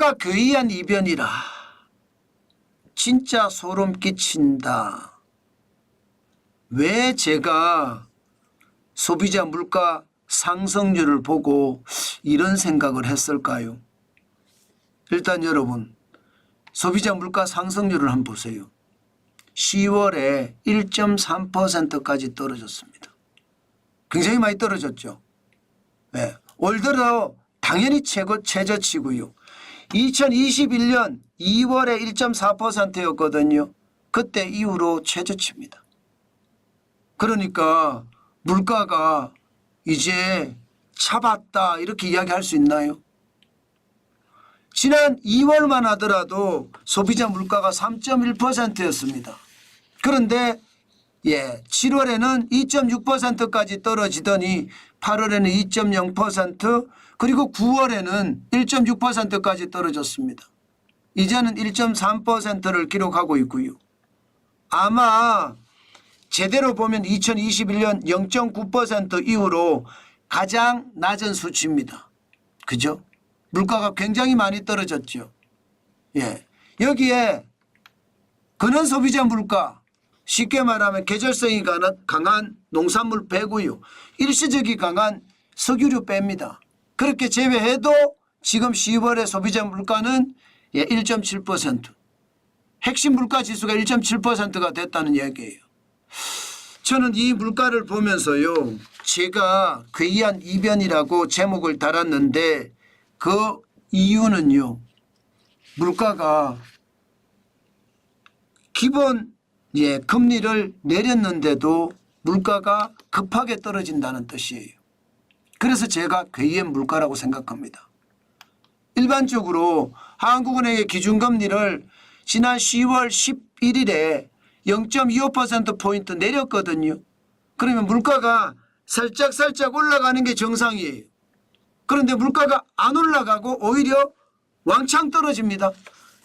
물가가 괴이한 이변이라. 진짜 소름 끼친다. 왜 제가 소비자 물가 상승률을 보고 이런 생각을 했을까요? 일단 여러분, 소비자 물가 상승률을 한번 보세요. 10월에 1.3%까지 떨어졌습니다. 굉장히 많이 떨어졌죠. 네. 올 들어 당연히 최저치고요. 2021년 2월에 1.4%였거든요. 그때 이후로 최저치입니다. 그러니까 물가가 이제 잡았다 이렇게 이야기할 수 있나요? 지난 2월만 하더라도 소비자 물가가 3.1%였습니다. 그런데 7월에는 2.6%까지 떨어지더니 8월에는 2.0% 그리고 9월에는 1.6%까지 떨어졌습니다. 이제는 1.3%를 기록하고 있고요. 아마 제대로 보면 2021년 0.9% 이후로 가장 낮은 수치입니다. 그죠? 물가가 굉장히 많이 떨어졌죠. 여기에 근원 소비자 물가, 쉽게 말하면 계절성이 강한 농산물 빼고요. 일시적이 강한 석유류 뺍니다. 그렇게 제외해도 지금 10월의 소비자 물가는 1.7%. 핵심 물가 지수가 1.7%가 됐다는 이야기예요. 저는 이 물가를 보면서요. 제가 괴이한 이변이라고 제목을 달았는데 그 이유는요. 물가가 기본 금리를 내렸는데도 물가가 급하게 떨어진다는 뜻이에요. 그래서 제가 괴이한 물가라고 생각합니다. 일반적으로 한국은행의 기준금리를 지난 10월 11일에 0.25%포인트 내렸거든요. 그러면 물가가 살짝 올라가는 게 정상이에요. 그런데 물가가 안 올라가고 오히려 왕창 떨어집니다.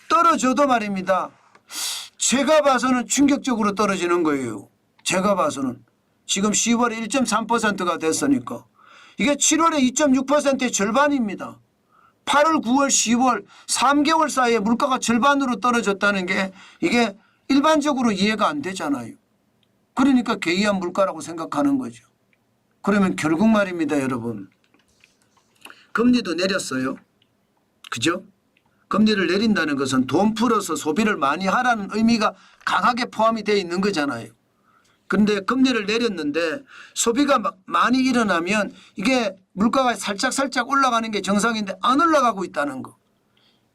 떨어져도 말입니다. 제가 봐서는 충격적으로 떨어지는 거예요. 제가 봐서는. 지금 10월에 1.3%가 됐으니까. 이게 7월에 2.6%의 절반입니다. 8월, 9월, 10월 3개월 사이에 물가가 절반으로 떨어졌다는 게 이게 일반적으로 이해가 안 되잖아요. 그러니까 괴이한 물가라고 생각하는 거죠. 그러면 결국 말입니다, 여러분. 금리도 내렸어요. 그죠? 금리를 내린다는 것은 돈 풀어서 소비를 많이 하라는 의미가 강하게 포함이 되어 있는 거잖아요. 그런데 금리를 내렸는데 소비가 많이 일어나면 이게 물가가 살짝 올라가는 게 정상인데 안 올라가고 있다는 거.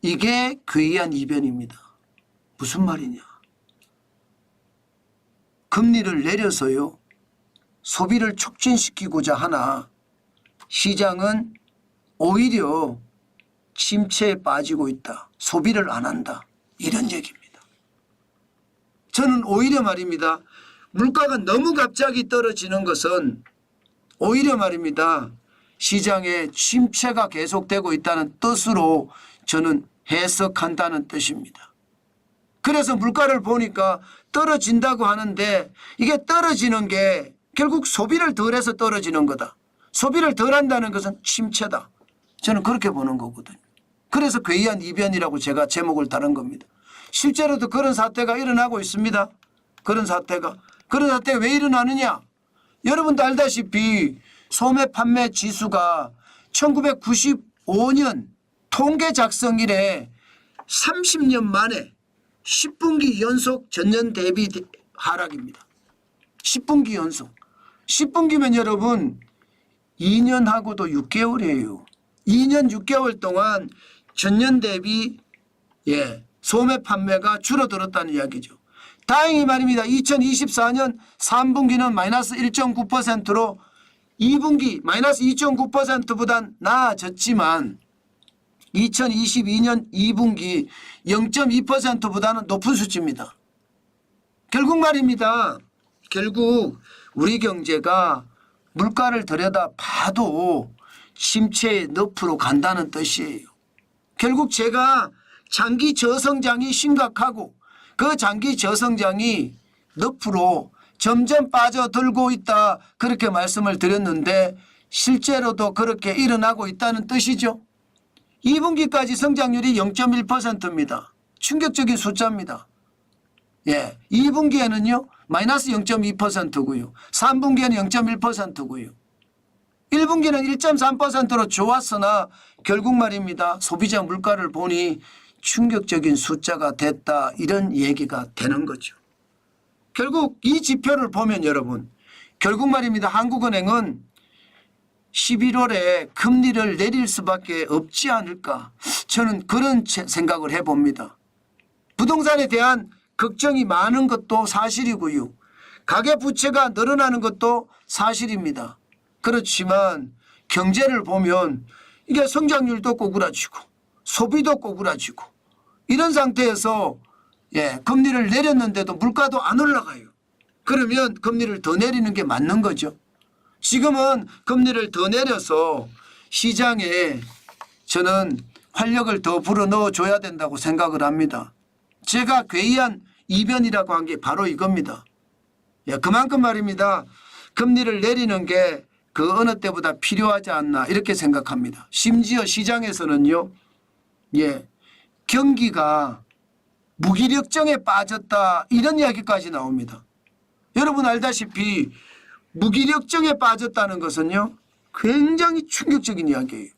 이게 괴이한 이변입니다. 무슨 말이냐. 금리를 내려서요. 소비를 촉진시키고자 하나 시장은 오히려 침체에 빠지고 있다. 소비를 안 한다. 이런 얘기입니다. 저는 오히려 말입니다. 물가가 너무 갑자기 떨어지는 것은 오히려 말입니다. 시장에 침체가 계속되고 있다는 뜻으로 저는 해석한다는 뜻입니다. 그래서 물가를 보니까 떨어진다고 하는데 이게 떨어지는 게 결국 소비를 덜해서 떨어지는 거다. 소비를 덜 한다는 것은 침체다. 저는 그렇게 보는 거거든요. 그래서 괴이한 이변이라고 제가 제목을 다른 겁니다. 실제로도 그런 사태가 일어나고 있습니다. 그런 사태가 왜 일어나느냐. 여러분도 알다시피 소매 판매 지수가 1995년 통계 작성 이래 30년 만에 10분기 연속 전년 대비 하락입니다. 10분기 연속. 10분기면 여러분 2년하고도 6개월이에요. 2년 6개월 동안 전년 대비 소매 판매가 줄어들었다는 이야기죠. 다행히 말입니다. 2024년 3분기는 마이너스 1.9%로 2분기 마이너스 2.9%보단 나아졌지만 2022년 2분기 0.2%보다는 높은 수치입니다. 결국 말입니다. 결국 우리 경제가 물가를 들여다 봐도 침체의 늪으로 간다는 뜻이에요. 결국 제가 장기 저성장이 심각하고 그 장기 저성장이 늪으로 점점 빠져들고 있다 그렇게 말씀을 드렸는데 실제로도 그렇게 일어나고 있다는 뜻이죠. 2분기까지 성장률이 0.1%입니다. 충격적인 숫자입니다. 예, 2분기에는요 마이너스 0.2%고요. 3분기에는 0.1%고요. 1분기는 1.3%로 좋았으나 결국 말입니다. 소비자 물가를 보니 충격적인 숫자가 됐다, 이런 얘기가 되는 거죠. 결국 이 지표를 보면 여러분, 결국 말입니다. 한국은행은 11월에 금리를 내릴 수밖에 없지 않을까, 저는 그런 생각을 해봅니다. 부동산에 대한 걱정이 많은 것도 사실이고요. 가계부채가 늘어나는 것도 사실입니다. 그렇지만 경제를 보면 이게 성장률도 꼬꾸라지고 소비도 꼬꾸라지고 이런 상태에서 금리를 내렸는데도 물가도 안 올라가요. 그러면 금리를 더 내리는 게 맞는 거죠. 지금은 금리를 더 내려서 시장에 저는 활력을 더 불어넣어 줘야 된다고 생각을 합니다. 제가 괴이한 이변이라고 한 게 바로 이겁니다. 그만큼 말입니다. 금리를 내리는 게 그 어느 때보다 필요하지 않나, 이렇게 생각합니다. 심지어 시장에서는요, 경기가 무기력증에 빠졌다, 이런 이야기까지 나옵니다. 여러분 알다시피 무기력증에 빠졌다는 것은요 굉장히 충격적인 이야기예요.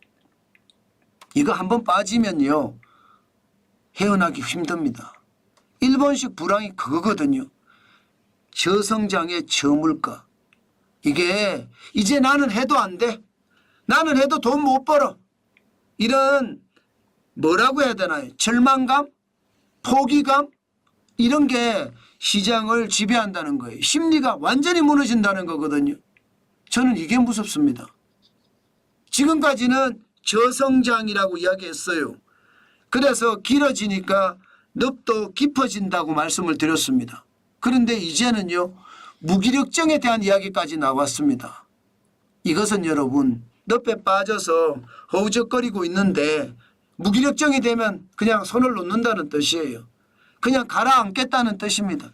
이거 한번 빠지면요 헤어나기 힘듭니다. 일본식 불황이 그거거든요. 저성장의 저물가. 이게 이제 나는 해도 안 돼, 나는 해도 돈 못 벌어, 이런 뭐라고 해야 되나요? 절망감, 포기감, 이런 게 시장을 지배한다는 거예요. 심리가 완전히 무너진다는 거거든요. 저는 이게 무섭습니다. 지금까지는 저성장이라고 이야기했어요. 그래서 길어지니까 늪도 깊어진다고 말씀을 드렸습니다. 그런데 이제는요 무기력증에 대한 이야기까지 나왔습니다. 이것은 여러분 늪에 빠져서 허우적거리고 있는데 무기력증이 되면 그냥 손을 놓는다는 뜻이에요. 그냥 가라앉겠다는 뜻입니다.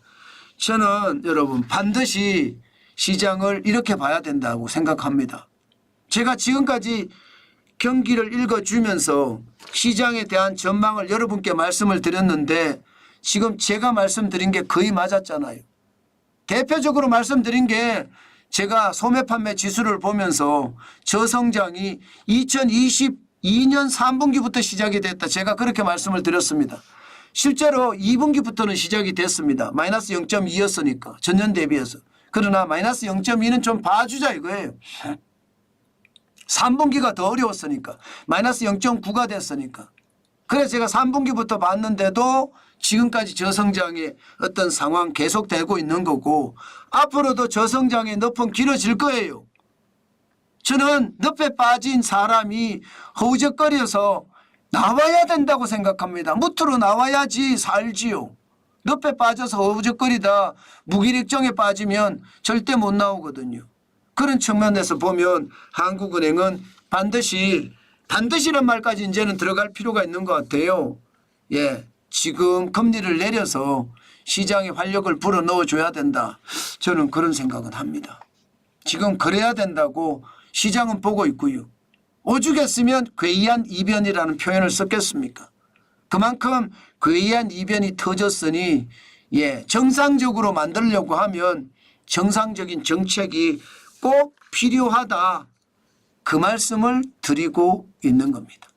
저는 여러분 반드시 시장을 이렇게 봐야 된다고 생각합니다. 제가 지금까지 경기를 읽어주면서 시장에 대한 전망을 여러분께 말씀을 드렸는데 지금 제가 말씀드린 게 거의 맞았잖아요. 대표적으로 말씀드린 게 제가 소매 판매 지수를 보면서 저성장이 2022년 3분기부터 시작이 됐다, 제가 그렇게 말씀을 드렸습니다. 실제로 2분기부터는 시작이 됐습니다. 마이너스 0.2였으니까 전년 대비해서. 그러나 마이너스 0.2는 좀 봐주자 이거예요. 3분기가 더 어려웠으니까, 마이너스 0.9가 됐으니까. 그래서 제가 3분기부터 봤는데도 지금까지 저성장의 어떤 상황 계속되고 있는 거고, 앞으로도 저성장의 늪은 길어질 거예요. 저는 늪에 빠진 사람이 허우적거려서 나와야 된다고 생각합니다. 무트로 나와야지 살지요. 늪에 빠져서 허우적거리다 무기력증에 빠지면 절대 못 나오거든요. 그런 측면에서 보면 한국은행은 반드시란 말까지 이제는 들어갈 필요가 있는 것 같아요. 지금 금리를 내려서 시장에 활력을 불어넣어 줘야 된다, 저는 그런 생각은 합니다. 지금 그래야 된다고 시장은 보고 있고요. 오죽했으면 괴이한 이변이라는 표현을 썼겠습니까? 그만큼 괴이한 이변이 터졌으니 정상적으로 만들려고 하면 정상적인 정책이 꼭 필요하다, 그 말씀을 드리고 있는 겁니다.